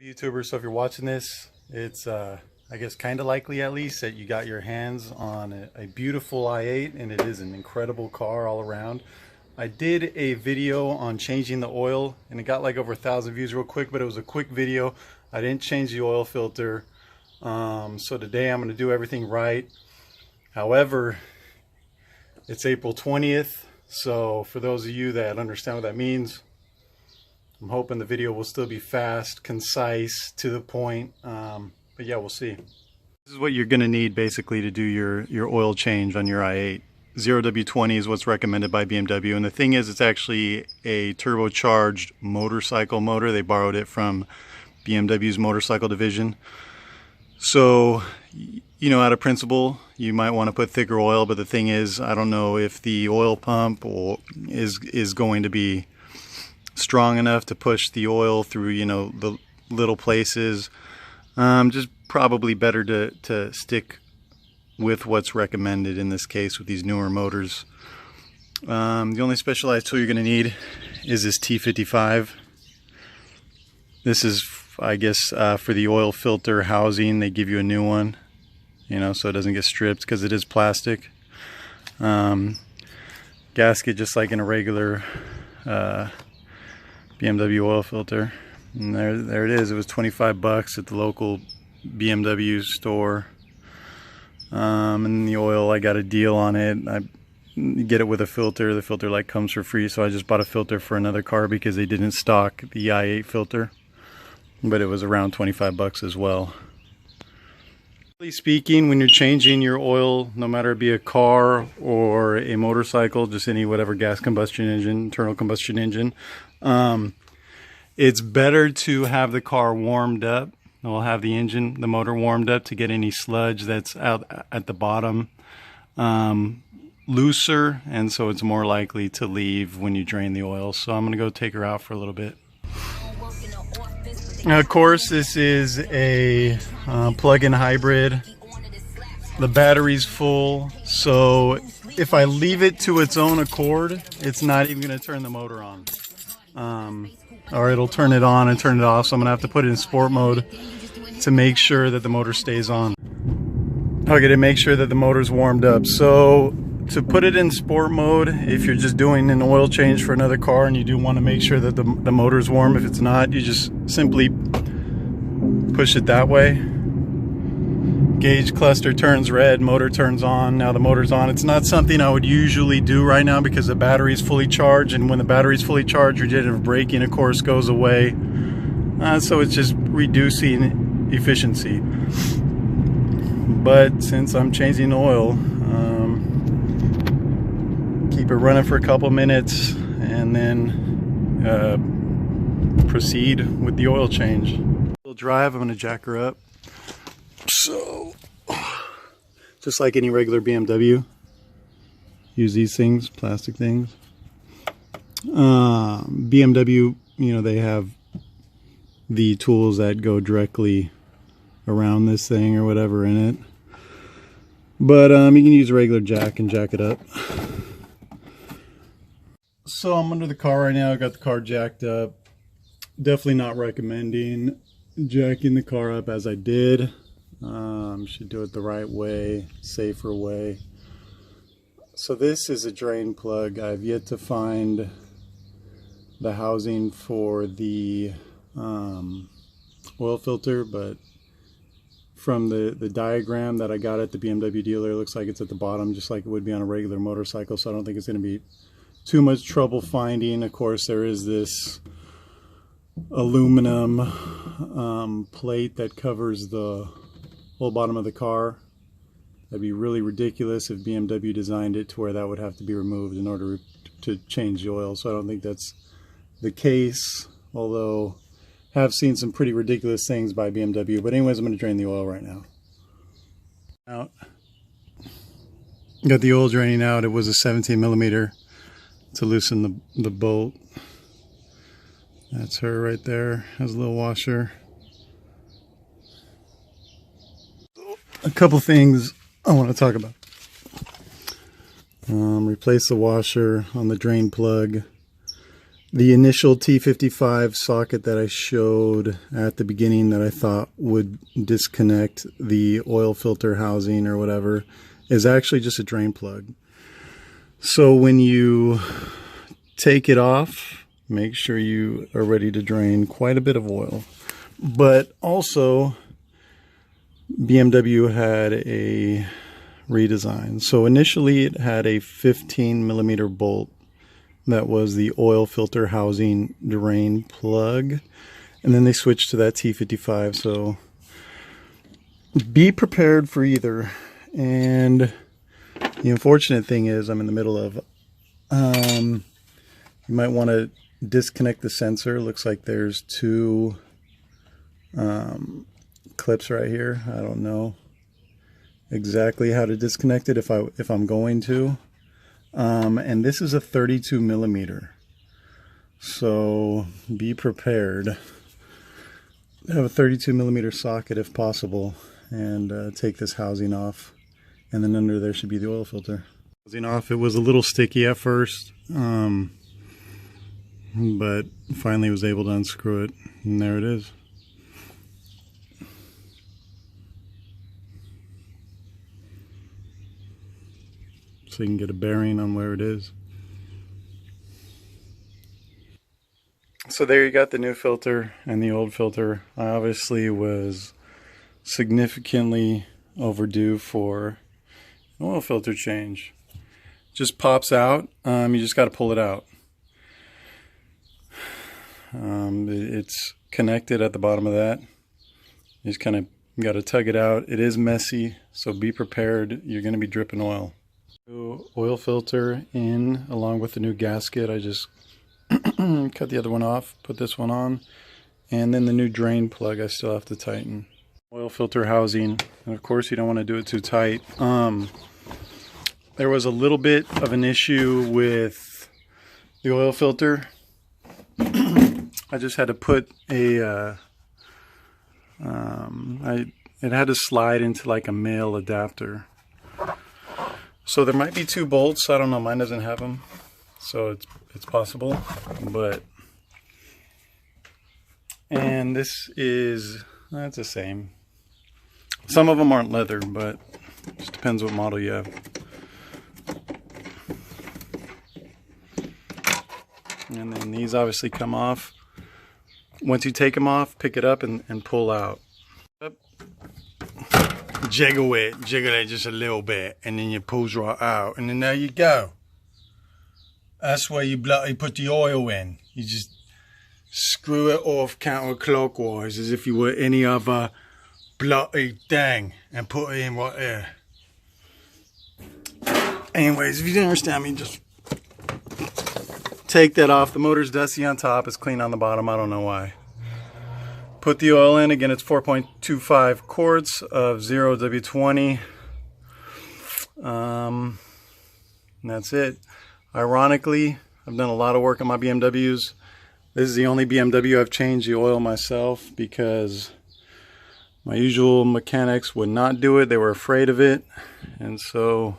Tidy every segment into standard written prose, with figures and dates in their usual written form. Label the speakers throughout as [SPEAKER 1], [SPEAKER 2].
[SPEAKER 1] YouTuber, so if you're watching this, it's I guess kind of likely at least that you got your hands on a beautiful i8, and it is an incredible car all around. I did a video on changing the oil and it got like over 1,000 views real quick, but it was a quick video. I didn't change the oil filter. So today I'm going to do everything right. However, it's April 20th, so for those of you that understand what that means, I'm hoping the video will still be fast, concise, to the point, but yeah, we'll see. This is what you're going to need basically to do your oil change on your i8. 0W20 is what's recommended by BMW, and the thing is, it's actually a turbocharged motorcycle motor. They borrowed it from BMW's motorcycle division. So, you know, out of principle, you might want to put thicker oil, but the thing is, I don't know if the oil pump is going to be strong enough to push the oil through, you know, the little places. Just probably better to stick with what's recommended in this case with these newer motors. The only specialized tool you're going to need is this T55. This is, I guess, for the oil filter housing. They give you a new one, you know, so it doesn't get stripped because it is plastic. Gasket just like in a regular BMW oil filter. And there it is. It was 25 bucks at the local BMW store. And the oil, I got a deal on it. I get it with a filter. The filter like comes for free, so I just bought a filter for another car because they didn't stock the i8 filter, but it was around 25 bucks as well. Generally speaking, when you're changing your oil, no matter it be a car or a motorcycle, just any whatever gas combustion engine, internal combustion engine, it's better to have the car warmed up. We'll have the motor warmed up to get any sludge that's out at the bottom looser, and so it's more likely to leave when you drain the oil. So I'm going to go take her out for a little bit. Now, of course, this is a plug-in hybrid. The battery's full, so if I leave it to its own accord, it's not even going to turn the motor on. Or it'll turn it on and turn it off, so I'm gonna have to put it in sport mode to make sure that the motor stays on. Okay, to make sure that the motor's warmed up. So to put it in sport mode, if you're just doing an oil change for another car and you do want to make sure that the motor's warm, if it's not, you just simply push it that way. Gauge cluster turns red, motor turns on. Now the motor's on. It's not something I would usually do right now because the battery's fully charged, and when the battery's fully charged, regenerative braking, of course, goes away. So it's just reducing efficiency. But since I'm changing oil, keep it running for a couple minutes and then proceed with the oil change. Drive, I'm going to jack her up. So, just like any regular BMW, use these things, plastic things. BMW, you know, they have the tools that go directly around this thing or whatever in it. But you can use a regular jack and jack it up. So I'm under the car right now. I got the car jacked up. Definitely not recommending jacking the car up as I did. Should do it the right way, safer way. So this is a drain plug. I've yet to find the housing for the oil filter, but from the diagram that I got at the BMW dealer, it looks like it's at the bottom, just like it would be on a regular motorcycle, so I don't think it's going to be too much trouble finding. Of course, there is this aluminum plate that covers the whole bottom of the car. That'd be really ridiculous if BMW designed it to where that would have to be removed in order to change the oil. So I don't think that's the case, although I have seen some pretty ridiculous things by BMW. But anyways, I'm going to drain the oil right now. Out. Got the oil draining out. It was a 17 millimeter to loosen the bolt. That's her right there. Has a little washer. A couple things I want to talk about. Replace the washer on the drain plug. the initial T55 socket that I showed at the beginning that I thought would disconnect the oil filter housing or whatever is actually just a drain plug. So when you take it off, make sure you are ready to drain quite a bit of oil. But also, BMW had a redesign. So initially it had a 15mm bolt that was the oil filter housing drain plug, and then they switched to that T55. So be prepared for either. And the unfortunate thing is I'm in the middle of you might want to disconnect the sensor. Looks like there's two clips right here. I don't know exactly how to disconnect it if I'm going to. And this is a 32mm, so be prepared. Have a 32mm socket if possible, and take this housing off, and then under there should be the oil filter. Housing off, it was a little sticky at first, but finally was able to unscrew it, and there it is. So you can get a bearing on where it is. So there you got the new filter and the old filter. I obviously was significantly overdue for an oil filter change. Just pops out. You just got to pull it out. It's connected at the bottom of that. You just kind of got to tug it out. It is messy, so be prepared. You're going to be dripping oil. Oil filter in along with the new gasket. I just cut the other one off, put this one on, and then the new drain plug I still have to tighten. Oil filter housing, and of course you don't want to do it too tight. There was a little bit of an issue with the oil filter. I just had to put a it had to slide into like a male adapter. So there might be two bolts. I don't know. Mine doesn't have them, so it's possible. And this is that's the same. Some of them aren't leather, but it just depends what model you have. And then these obviously come off. Once you take them off, pick it up and pull out. Jiggle it just a little bit, and then you pulls right out, and then there you go. That's where you put the oil in. You just screw it off counterclockwise as if you were any other bloody thing, and put it in right there. Anyways, if you didn't understand me, just take that off. The motor's dusty on top, it's clean on the bottom. I don't know why. Put the oil in. Again, it's 4.25 quarts of 0W20. And that's it. Ironically, I've done a lot of work on my BMWs. This is the only BMW I've changed the oil myself because my usual mechanics would not do it. They were afraid of it. And so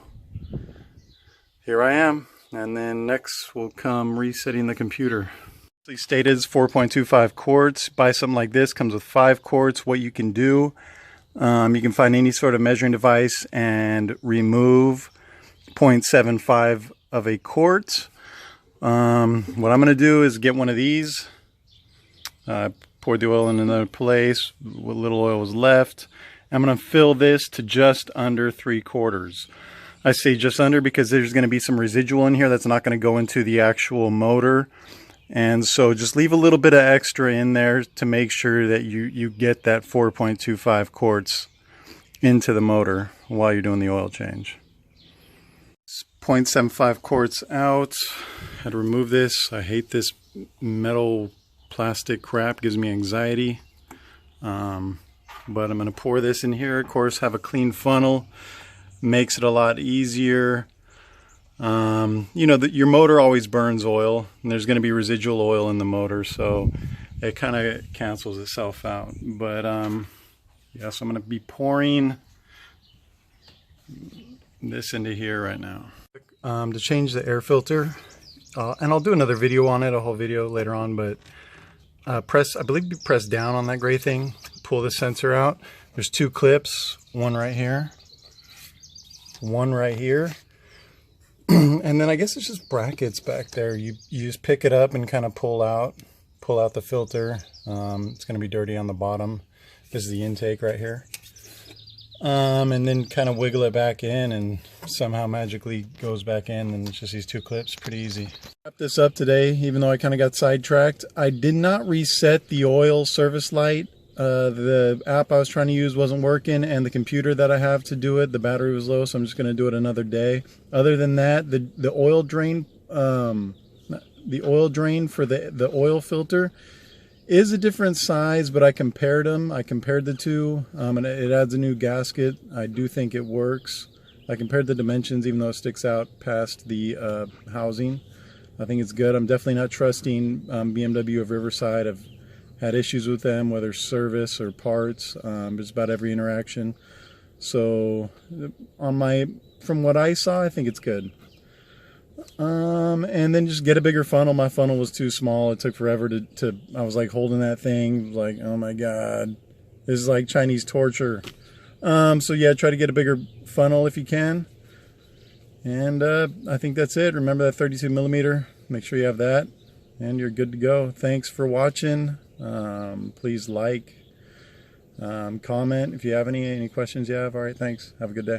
[SPEAKER 1] here I am. And then next will come resetting the computer. Stated is 4.25 quarts. Buy something like this, comes with 5 quarts. What you can do, you can find any sort of measuring device and remove 0.75 of a quart. What I'm going to do is get one of these, pour the oil in another place, what little oil was left. I'm going to fill this to just under 3/4. I say just under because there's going to be some residual in here that's not going to go into the actual motor. And so just leave a little bit of extra in there to make sure that you get that 4.25 quarts into the motor while you're doing the oil change. 0.75 quarts out. Had to remove this. I hate this metal plastic crap. It gives me anxiety. But I'm going to pour this in here. Of course, have a clean funnel. Makes it a lot easier. You know that your motor always burns oil, and there's going to be residual oil in the motor, so it kind of cancels itself out. But yeah, so I'm going to be pouring this into here right now. To change the air filter, and I'll do another video on it, a whole video later on, but I believe you press down on that gray thing, pull the sensor out. There's two clips, one right here, one right here. And then I guess it's just brackets back there. You just pick it up and kind of pull out the filter. It's going to be dirty on the bottom. This is the intake right here. And then kind of wiggle it back in, and somehow magically goes back in, and it's just these two clips. Pretty easy. Wrap this up today, even though I kind of got sidetracked. I did not reset the oil service light. The app I was trying to use wasn't working, and the computer that I have to do it, the battery was low, so I'm just going to do it another day. Other than that, the oil drain for the oil filter is a different size, but I compared them. I compared the two, and it adds a new gasket. I do think it works. I compared the dimensions, even though it sticks out past the housing. I think it's good. I'm definitely not trusting BMW of Riverside. I've had issues with them, whether service or parts, just about every interaction. So from what I saw, I think it's good. And then just get a bigger funnel. My funnel was too small. It took forever I was like holding that thing, like, oh my God, this is like Chinese torture. So yeah, try to get a bigger funnel if you can. And I think that's it. Remember that 32 millimeter, make sure you have that, and you're good to go. Thanks for watching. Please like, comment if you have any questions you have. All right, thanks. Have a good day.